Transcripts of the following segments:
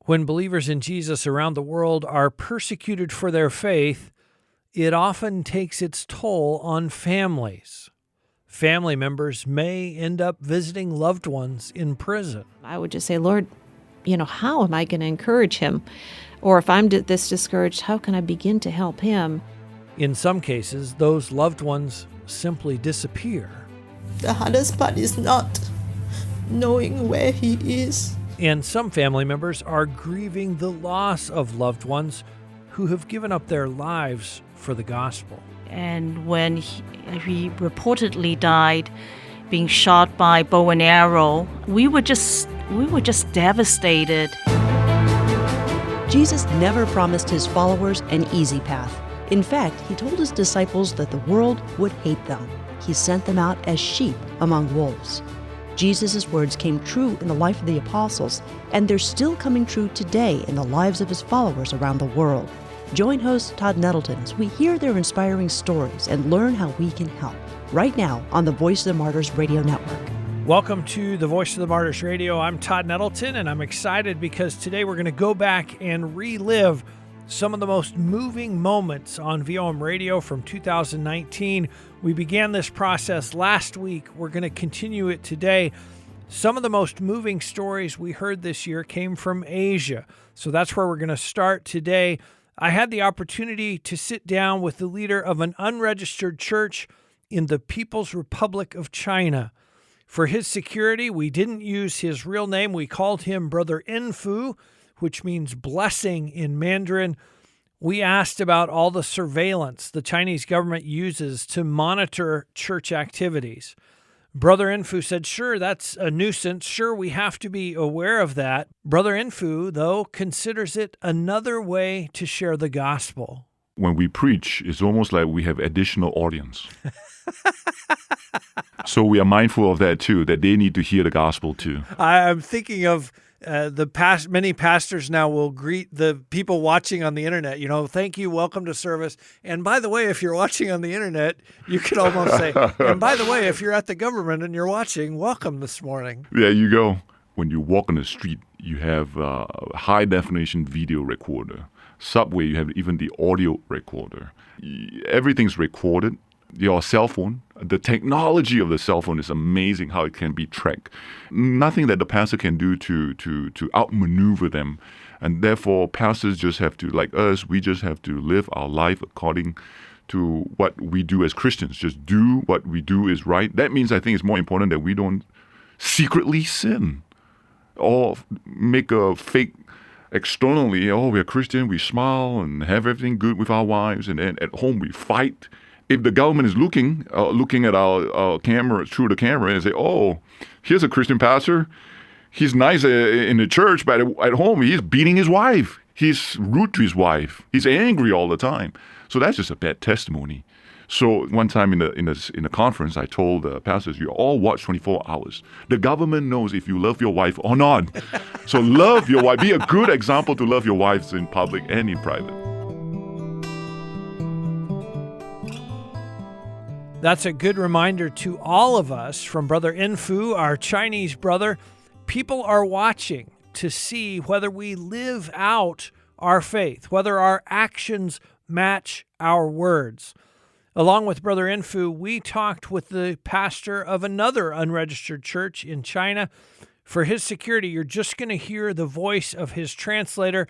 When believers in Jesus around the world are persecuted for their faith, it often takes its toll on families. Family members may end up visiting loved ones in prison. I would just say, Lord, how am I going to encourage him? Or if I'm this discouraged, how can I begin to help him? In some cases, those loved ones simply disappear. The hardest part is not knowing where he is. And some family members are grieving the loss of loved ones who have given up their lives for the gospel. And when he reportedly died, being shot by bow and arrow, we were just devastated. Jesus never promised his followers an easy path. In fact, he told his disciples that the world would hate them. He sent them out as sheep among wolves. Jesus' words came true in the life of the apostles, and they're still coming true today in the lives of his followers around the world. Join host Todd Nettleton as we hear their inspiring stories and learn how we can help. Right now on the Voice of the Martyrs Radio Network. Welcome to the Voice of the Martyrs Radio. I'm Todd Nettleton, and I'm excited because today we're going to go back and relive some of the most moving moments on VOM Radio from 2019. We began this process last week. We're going to continue it today. Some of the most moving stories we heard this year came from Asia. So that's where we're going to start today. I had the opportunity to sit down with the leader of an unregistered church in the People's Republic of China. For his security, we didn't use his real name. We called him Brother Enfu, which means blessing in Mandarin. We asked about all the surveillance the Chinese government uses to monitor church activities. Brother Enfu said, sure, that's a nuisance. Sure, we have to be aware of that. Brother Enfu, though, considers it another way to share the gospel. When we preach, it's almost like we have additional audience. So we are mindful of that too, that they need to hear the gospel too. I'm thinking of many pastors now will greet the people watching on the internet. Thank you, welcome to service. And by the way, if you're watching on the internet, you could almost say, and by the way, if you're at the government and you're watching, welcome this morning. There you go. When you walk on the street, you have a high definition video recorder. Subway, you have even the audio recorder. Everything's recorded. Your cell phone, the technology of the cell phone is amazing how it can be tracked. Nothing that the pastor can do to outmaneuver them. And therefore, pastors just have to, like us, we just have to live our life according to what we do as Christians. Just do what we do is right. That means I think it's more important that we don't secretly sin or make a fake externally, we're Christian, we smile and have everything good with our wives, and then at home we fight. If the government is looking at our camera, through the camera, and say, here's a Christian pastor. He's nice in the church, but at home he's beating his wife. He's rude to his wife. He's angry all the time. So that's just a bad testimony. So one time in a conference, I told the pastors, you all watch 24 hours. The government knows if you love your wife or not. So love your wife. Be a good example to love your wives in public and in private. That's a good reminder to all of us from Brother Enfu, our Chinese brother. People are watching to see whether we live out our faith, whether our actions match our words. Along with Brother Enfu, we talked with the pastor of another unregistered church in China. For his security, you're just going to hear the voice of his translator.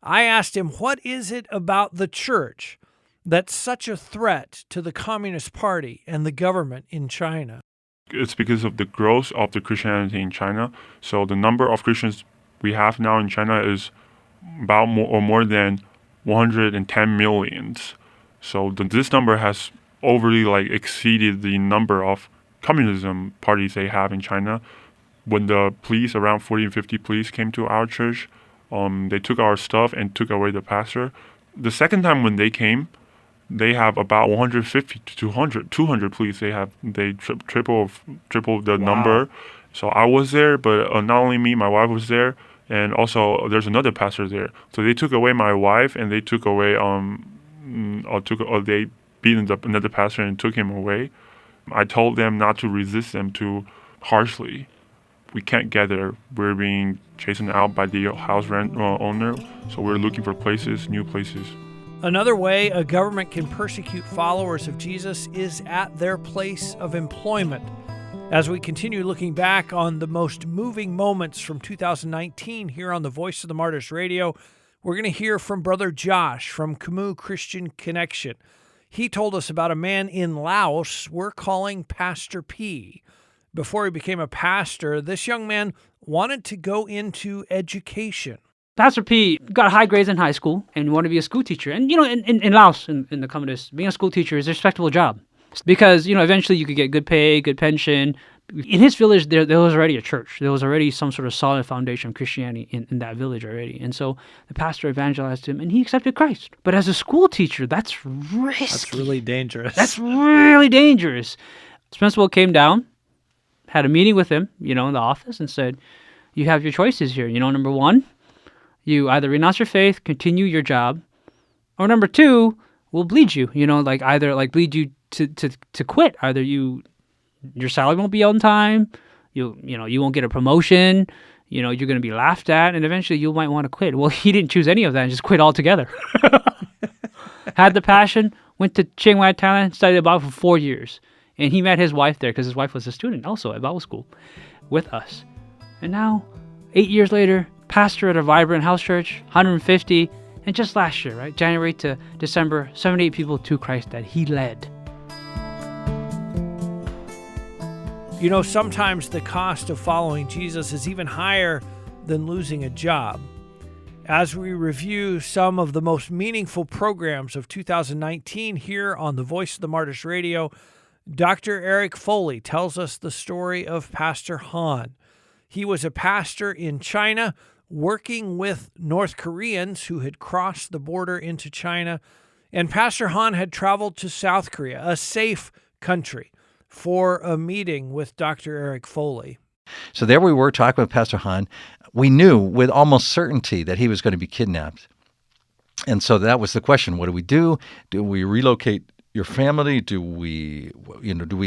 I asked him, what is it about the church that's such a threat to the Communist Party and the government in China? It's because of the growth of the Christianity in China. So the number of Christians we have now in China is about more than 110 million. So this number has overly exceeded the number of communism parties they have in China. When the police, around 40 and 50 police, came to our church, they took our stuff and took away the pastor. The second time when they came, they have about 150 to 200 police. They triple the number. So I was there, but not only me, my wife was there, and also there's another pastor there. So they took away my wife, and they took away they beat another pastor and took him away. I told them not to resist them too harshly. we can't get there. We're being chastened out by the house owner, so we're looking for places, new places. Another way a government can persecute followers of Jesus is at their place of employment. As we continue looking back on the most moving moments from 2019 here on the Voice of the Martyrs Radio, we're going to hear from Brother Josh from Camus Christian Connection. He told us about a man in Laos we're calling Pastor P. Before he became a pastor, this young man wanted to go into education. Pastor P got high grades in high school and wanted to be a school teacher. And, in Laos, in the communists, being a school teacher is a respectable job. Because, eventually you could get good pay, good pension. In his village, there was already a church. There was already some sort of solid foundation of Christianity in that village already. And so the pastor evangelized him, and he accepted Christ. But as a school teacher, that's risky. That's really dangerous. That's really dangerous. The principal came down, had a meeting with him, in the office, and said, you have your choices here. Number one, you either renounce your faith, continue your job, or number two, we'll bleed you, either bleed you to quit. Either your salary won't be on time, you won't get a promotion, you're going to be laughed at, and eventually you might want to quit. Well, he didn't choose any of that and just quit altogether. Had the passion, went to Chiang Mai, Thailand, studied Bible for 4 years. And he met his wife there because his wife was a student also at Bible school with us. And now, 8 years later, pastor at a vibrant house church, 150, and just last year, right, January to December, 78 people to Christ that he led. Sometimes the cost of following Jesus is even higher than losing a job. As we review some of the most meaningful programs of 2019 here on the Voice of the Martyrs Radio, Dr. Eric Foley tells us the story of Pastor Han. He was a pastor in China working with North Koreans who had crossed the border into China, and Pastor Han had traveled to South Korea, a safe country, for a meeting with Dr. Eric Foley. So there we were talking with Pastor Han. We knew with almost certainty that he was going to be kidnapped. And so that was the question. What do we do? Do we relocate your family? Do we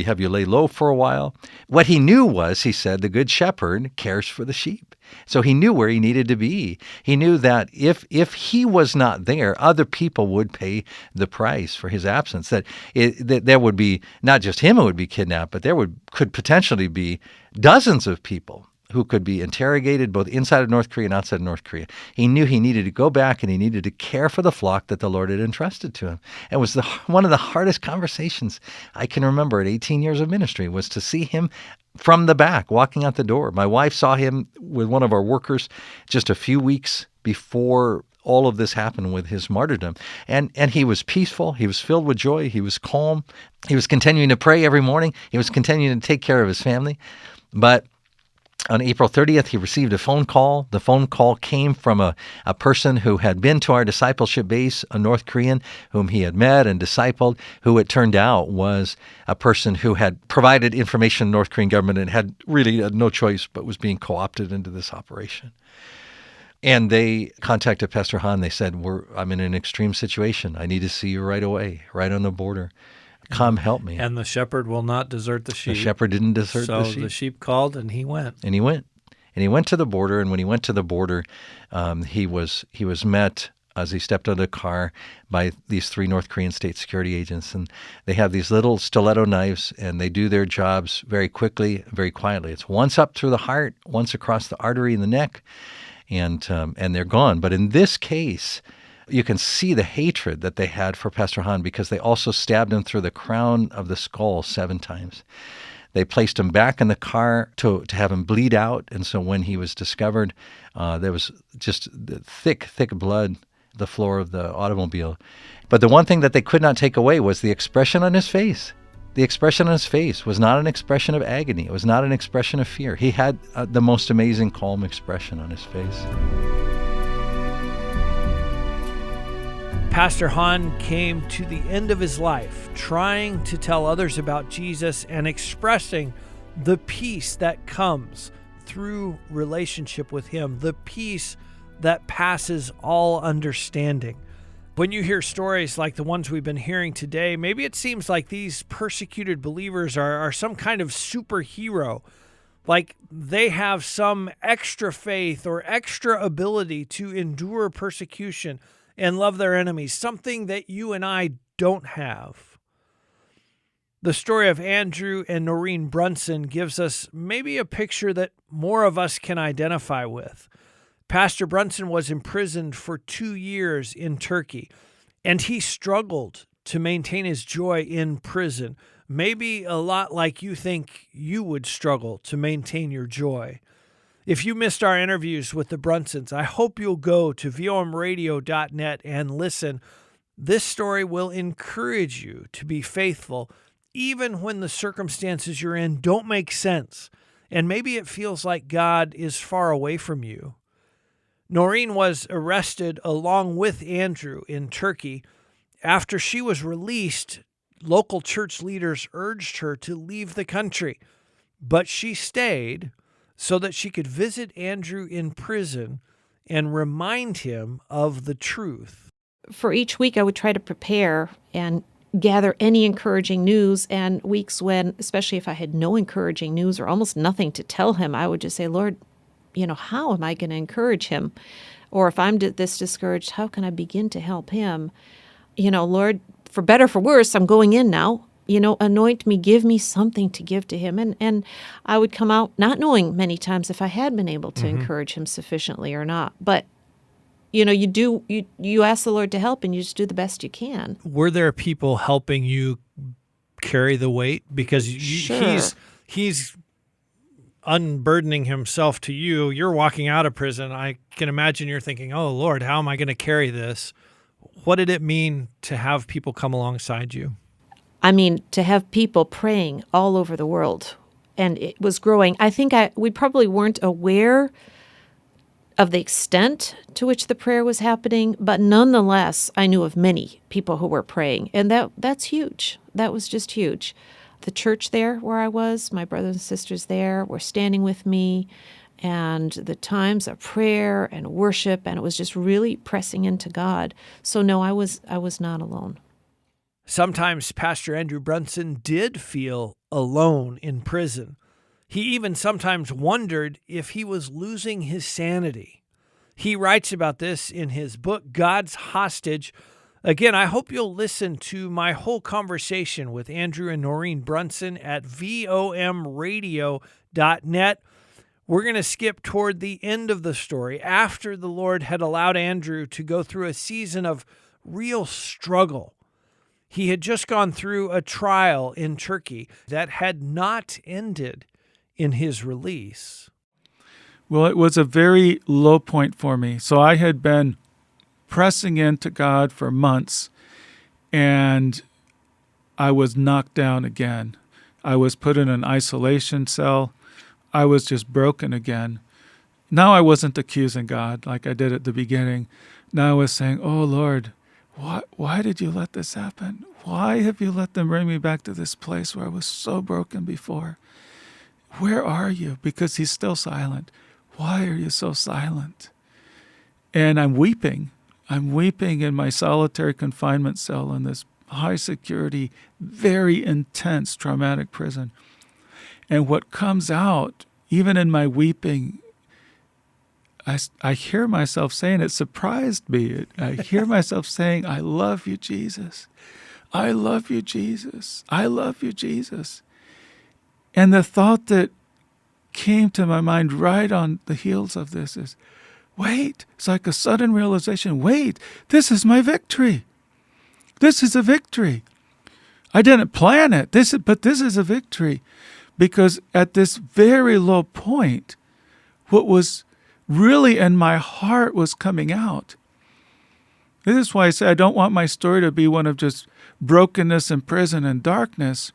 have you lay low for a while? What he knew was, he said, the good shepherd cares for the sheep. So he knew where he needed to be. He knew that if he was not there, other people would pay the price for his absence. That there would be not just him who would be kidnapped, but there could potentially be dozens of people who could be interrogated both inside of North Korea and outside of North Korea. He knew he needed to go back and he needed to care for the flock that the Lord had entrusted to him. It was one of the hardest conversations I can remember at 18 years of ministry, was to see him from the back walking out the door. My wife saw him with one of our workers just a few weeks before all of this happened with his martyrdom. And he was peaceful. He was filled with joy. He was calm. He was continuing to pray every morning. He was continuing to take care of his family. But on April 30th, he received a phone call. The phone call came from a person who had been to our discipleship base, a North Korean whom he had met and discipled, who it turned out was a person who had provided information to the North Korean government and had really no choice but was being co-opted into this operation. And they contacted Pastor Han. They said, I'm in an extreme situation. I need to see you right away, right on the border. Come help me. And the shepherd will not desert the sheep. The shepherd didn't desert the sheep. So the sheep called and he went. And he went. And he went to the border. And when he went to the border, he was met as he stepped out of the car by these 3 North Korean state security agents. And they have these little stiletto knives, and they do their jobs very quickly, very quietly. It's once up through the heart, once across the artery in the neck, and they're gone. But in this case, you can see the hatred that they had for Pastor Han, because they also stabbed him through the crown of the skull 7 times. They placed him back in the car to have him bleed out. And so when he was discovered, there was just thick blood, the floor of the automobile. But the one thing that they could not take away was the expression on his face. The expression on his face was not an expression of agony. It was not an expression of fear. He had the most amazing calm expression on his face. Pastor Han came to the end of his life trying to tell others about Jesus and expressing the peace that comes through relationship with him, the peace that passes all understanding. When you hear stories like the ones we've been hearing today, maybe it seems like these persecuted believers are some kind of superhero. like they have some extra faith or extra ability to endure persecution and love their enemies, something that you and I don't have. The story of Andrew and Noreen Brunson gives us maybe a picture that more of us can identify with. Pastor Brunson was imprisoned for 2 years in Turkey, and he struggled to maintain his joy in prison, maybe a lot like you think you would struggle to maintain your joy. If you missed our interviews with the Brunsons, I hope you'll go to vomradio.net and listen. This story will encourage you to be faithful even when the circumstances you're in don't make sense, and maybe it feels like God is far away from you. Noreen was arrested along with Andrew in Turkey. After she was released, local church leaders urged her to leave the country, but she stayed so that she could visit Andrew in prison and remind him of the truth. For each week, I would try to prepare and gather any encouraging news, and weeks when, especially if I had no encouraging news or almost nothing to tell him, I would just say, Lord, how am I going to encourage him? Or if I'm this discouraged, how can I begin to help him? Lord, for better, for worse, I'm going in now. Anoint me, give me something to give to him. And I would come out not knowing many times if I had been able to encourage him sufficiently or not. But you ask the Lord to help, and you just do the best you can. Were there people helping you carry the weight? Because Sure. he's unburdening himself to you. You're walking out of prison. I can imagine you're thinking, oh, Lord, how am I going to carry this? What did it mean to have people come alongside you? I mean, to have people praying all over the world, and it was growing. I think we probably weren't aware of the extent to which the prayer was happening, but nonetheless, I knew of many people who were praying, and that's huge. That was just huge. The church there where I was, my brothers and sisters there were standing with me, and the times of prayer and worship, and it was just really pressing into God. So no, I was not alone. Sometimes Pastor Andrew Brunson did feel alone in prison. He even sometimes wondered if he was losing his sanity. He writes about this in his book, God's Hostage. Again, I hope you'll listen to my whole conversation with Andrew and Noreen Brunson at VOMradio.net. We're going to skip toward the end of the story after the Lord had allowed Andrew to go through a season of real struggle. He had just gone through a trial in Turkey that had not ended in his release. Well, it was a very low point for me. So I had been pressing into God for months, and I was knocked down again. I was put in an isolation cell. I was just broken again. Now I wasn't accusing God like I did at the beginning. Now I was saying, oh, Lord, why did you let this happen? Why have you let them bring me back to this place where I was so broken before? Where are you? Because he's still silent. Why are you so silent? And I'm weeping. I'm weeping in my solitary confinement cell in this high security, very intense, traumatic prison. And what comes out, even in my weeping, I hear myself saying, it surprised me. I hear myself saying, I love you, Jesus. I love you, Jesus. I love you, Jesus. And the thought that came to my mind right on the heels of this is, wait, it's like a sudden realization, wait, this is my victory. This is a victory. I didn't plan it, but this is a victory. Because at this very low point, what was really in my heart was coming out. This is why I say I don't want my story to be one of just brokenness and prison and darkness.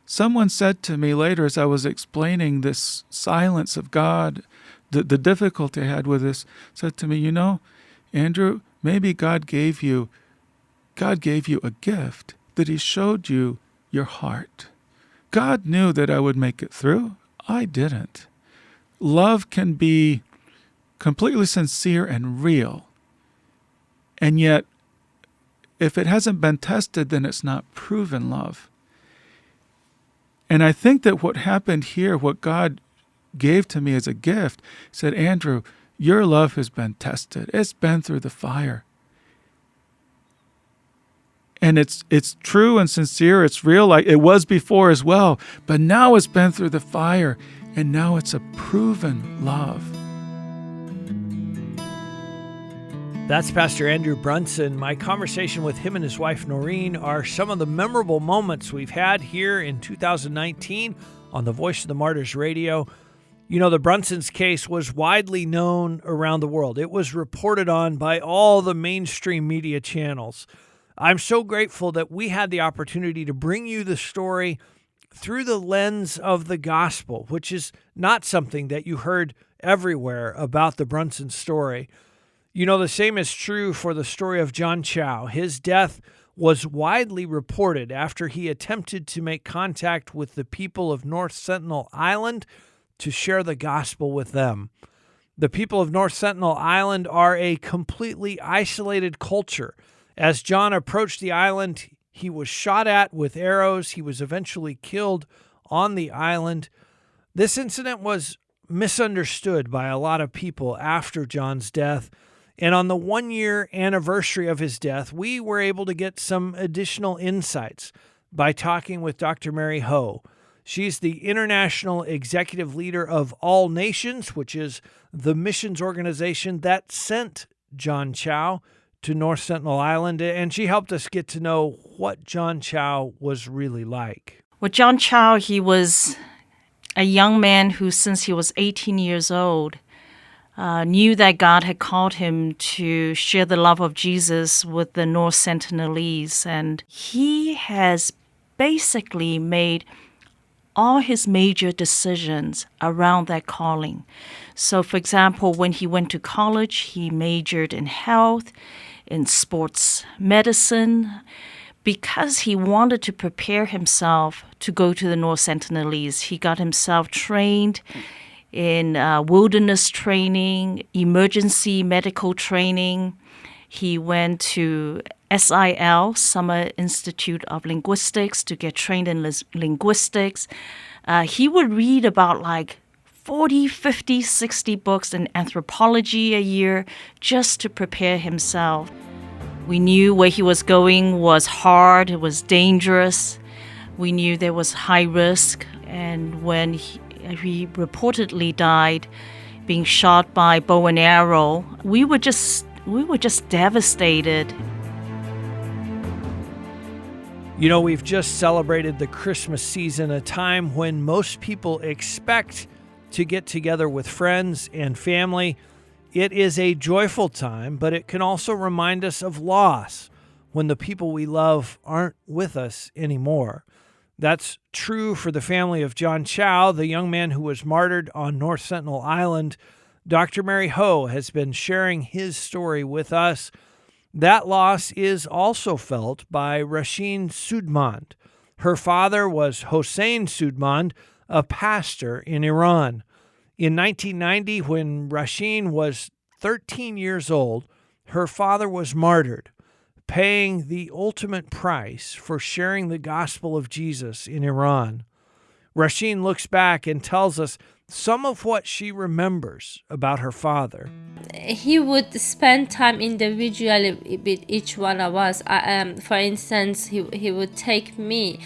Someone said to me later as I was explaining this silence of God, the difficulty I had with this, said to me, Andrew, maybe God gave you a gift, that he showed you your heart. God knew that I would make it through. I didn't. Love can be completely sincere and real. And yet, if it hasn't been tested, then it's not proven love. And I think that what happened here, what God gave to me as a gift. He said, Andrew, your love has been tested. It's been through the fire. And it's true and sincere. It's real, like it was before as well. But now it's been through the fire, and now it's a proven love. That's Pastor Andrew Brunson. My conversation with him and his wife Noreen are some of the memorable moments we've had here in 2019 on the Voice of the Martyrs radio. You know, the Brunsons case was widely known around the world. It was reported on by all the mainstream media channels. I'm so grateful that we had the opportunity to bring you the story through the lens of the gospel, which is not something that you heard everywhere about the Brunson story. You know, the same is true for the story of John Chow. His death was widely reported after he attempted to make contact with the people of North Sentinel Island to share the gospel with them. The people of North Sentinel Island are a completely isolated culture. As John approached the island, he was shot at with arrows. He was eventually killed on the island. This incident was misunderstood by a lot of people after John's death. And on the 1-year anniversary of his death, we were able to get some additional insights by talking with Dr. Mary Ho. She's the international executive leader of All Nations, which is the missions organization that sent John Chow to North Sentinel Island, and she helped us get to know what John Chow was really like. Well, John Chow, he was a young man who, since he was 18 years old, knew that God had called him to share the love of Jesus with the North Sentinelese, and he has basically made all his major decisions around that calling. So, for example, when he went to college, he majored in health, in sports medicine, because he wanted to prepare himself to go to the North Sentinelese. He got himself trained in wilderness training, emergency medical training. He went to SIL, Summer Institute of Linguistics, to get trained in linguistics. He would read about like 40, 50, 60 books in anthropology a year just to prepare himself. We knew where he was going was hard, it was dangerous. We knew there was high risk. And when he reportedly died being shot by bow and arrow, we were just devastated. You know, we've just celebrated the Christmas season, a time when most people expect to get together with friends and family. It is a joyful time, but it can also remind us of loss when the people we love aren't with us anymore. That's true for the family of John Chow, the young man who was martyred on North Sentinel Island. Dr. Mary Ho has been sharing his story with us. That loss is also felt by Rasheen Soodmand. Her father was Hossein Soodmand, a pastor in Iran. In 1990, when Rasheen was 13 years old, her father was martyred, paying the ultimate price for sharing the gospel of Jesus in Iran. Rasheen looks back and tells us some of what she remembers about her father. He would spend time individually with each one of us. For instance, he would take me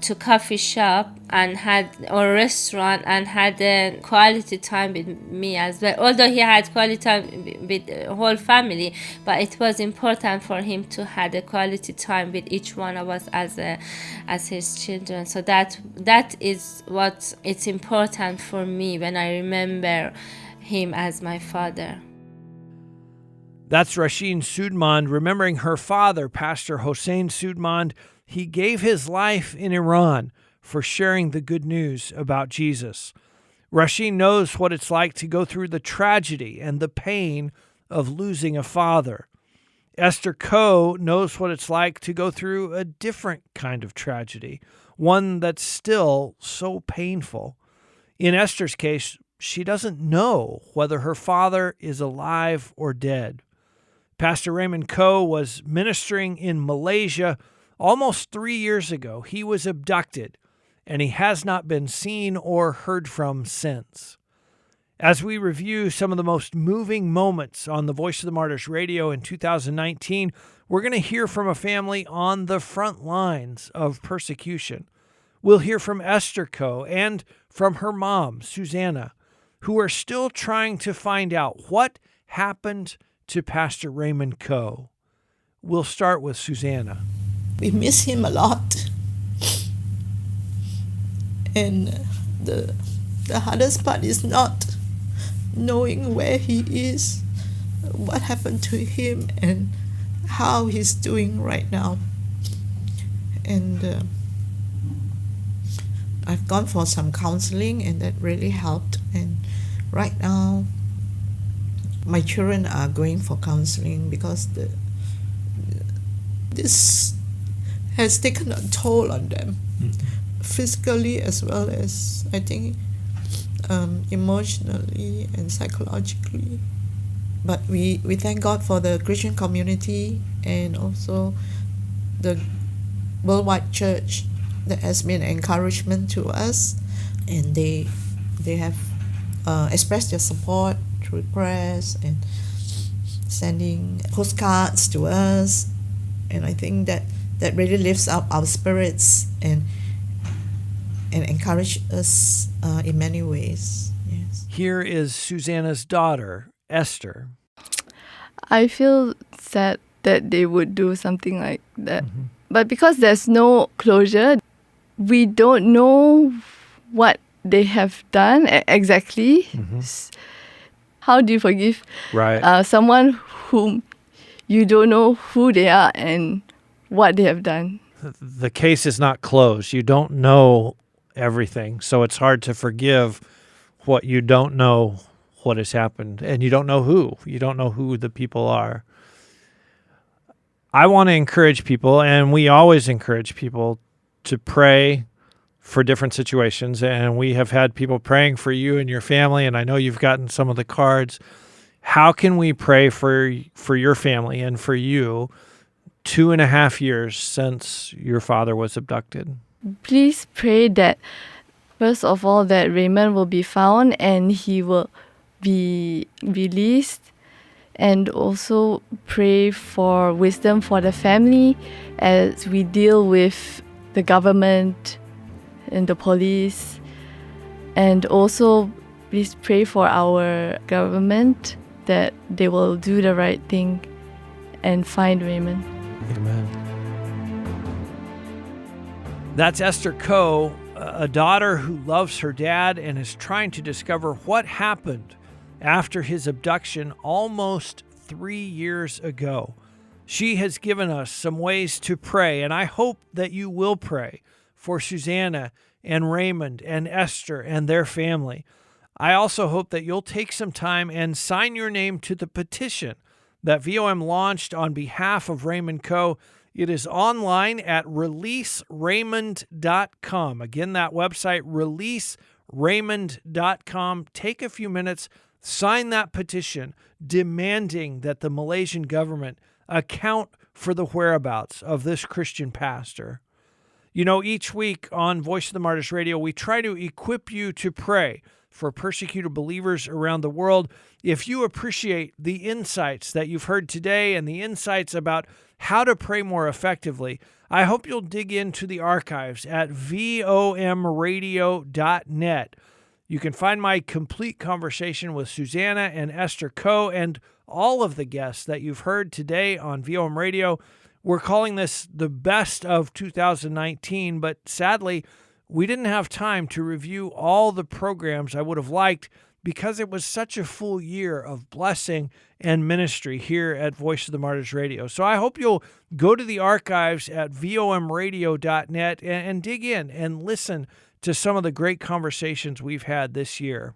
to coffee shop or restaurant and had a quality time with me as well. Although he had quality time with the whole family, but it was important for him to have a quality time with each one of us as his children. So that is what it's important for me when I remember him as my father. That's Rasheen Soodmand remembering her father, Pastor Hossein Soodmand. He gave his life in Iran for sharing the good news about Jesus. Rasheen knows what it's like to go through the tragedy and the pain of losing a father. Esther Koh knows what it's like to go through a different kind of tragedy, one that's still so painful. In Esther's case, she doesn't know whether her father is alive or dead. Pastor Raymond Koh was ministering in Malaysia almost 3 years ago. He was abducted and he has not been seen or heard from since. As we review some of the most moving moments on the Voice of the Martyrs radio in 2019, we're going to hear from a family on the front lines of persecution. We'll hear from Esther Ko and from her mom, Susanna, who are still trying to find out what happened to Pastor Raymond Ko. We'll start with Susanna. We miss him a lot. And the hardest part is not knowing where he is, what happened to him, and how he's doing right now. And I've gone for some counseling, and that really helped. And right now, my children are going for counseling because this has taken a toll on them, physically as well as, I think, emotionally and psychologically. But we thank God for the Christian community and also the worldwide church that has been an encouragement to us, and they have expressed their support through prayers and sending postcards to us, and I think that really lifts up our spirits and encourage us in many ways. Yes. Here is Susanna's daughter, Esther. I feel sad that they would do something like that. But because there's no closure, we don't know what they have done exactly. How do you forgive someone whom you don't know who they are and what they have done? The case is not closed. You don't know everything, so it's hard to forgive what you don't know what has happened, and you don't know who. You don't know who the people are. I want to encourage people, and we always encourage people to pray for different situations, and we have had people praying for you and your family, and I know you've gotten some of the cards. How can we pray for your family and for you 2.5 years since your father was abducted? Please pray that, first of all, that Raymond will be found and he will be released, and also pray for wisdom for the family as we deal with the government and the police. And also please pray for our government that they will do the right thing and find Raymond. Amen. That's Esther Ko, a daughter who loves her dad and is trying to discover what happened after his abduction almost 3 years ago. She has given us some ways to pray, and I hope that you will pray for Susanna and Raymond and Esther and their family. I also hope that you'll take some time and sign your name to the petition that VOM launched on behalf of Raymond Ko. It is online at releaseraymond.com. Again, that website, releaseraymond.com. Take a few minutes, sign that petition demanding that the Malaysian government account for the whereabouts of this Christian pastor. You know, each week on Voice of the Martyrs Radio, we try to equip you to pray for persecuted believers around the world. If you appreciate the insights that you've heard today and the insights about how to pray more effectively, I hope you'll dig into the archives at vomradio.net. You can find my complete conversation with Susanna and Esther Ko and all of the guests that you've heard today on VOM Radio. We're calling this the best of 2019, but sadly, we didn't have time to review all the programs I would have liked because it was such a full year of blessing and ministry here at Voice of the Martyrs Radio. So I hope you'll go to the archives at vomradio.net and dig in and listen to some of the great conversations we've had this year.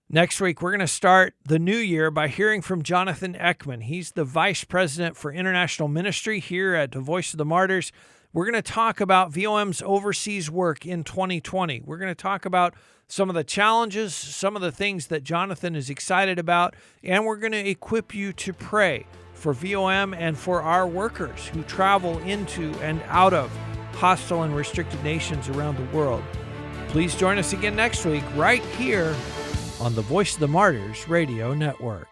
Next week, we're going to start the new year by hearing from Jonathan Ekman. He's the Vice President for International Ministry here at the Voice of the Martyrs. We're going to talk about VOM's overseas work in 2020. We're going to talk about some of the challenges, some of the things that Jonathan is excited about, and we're going to equip you to pray for VOM and for our workers who travel into and out of hostile and restricted nations around the world. Please join us again next week right here on the Voice of the Martyrs Radio Network.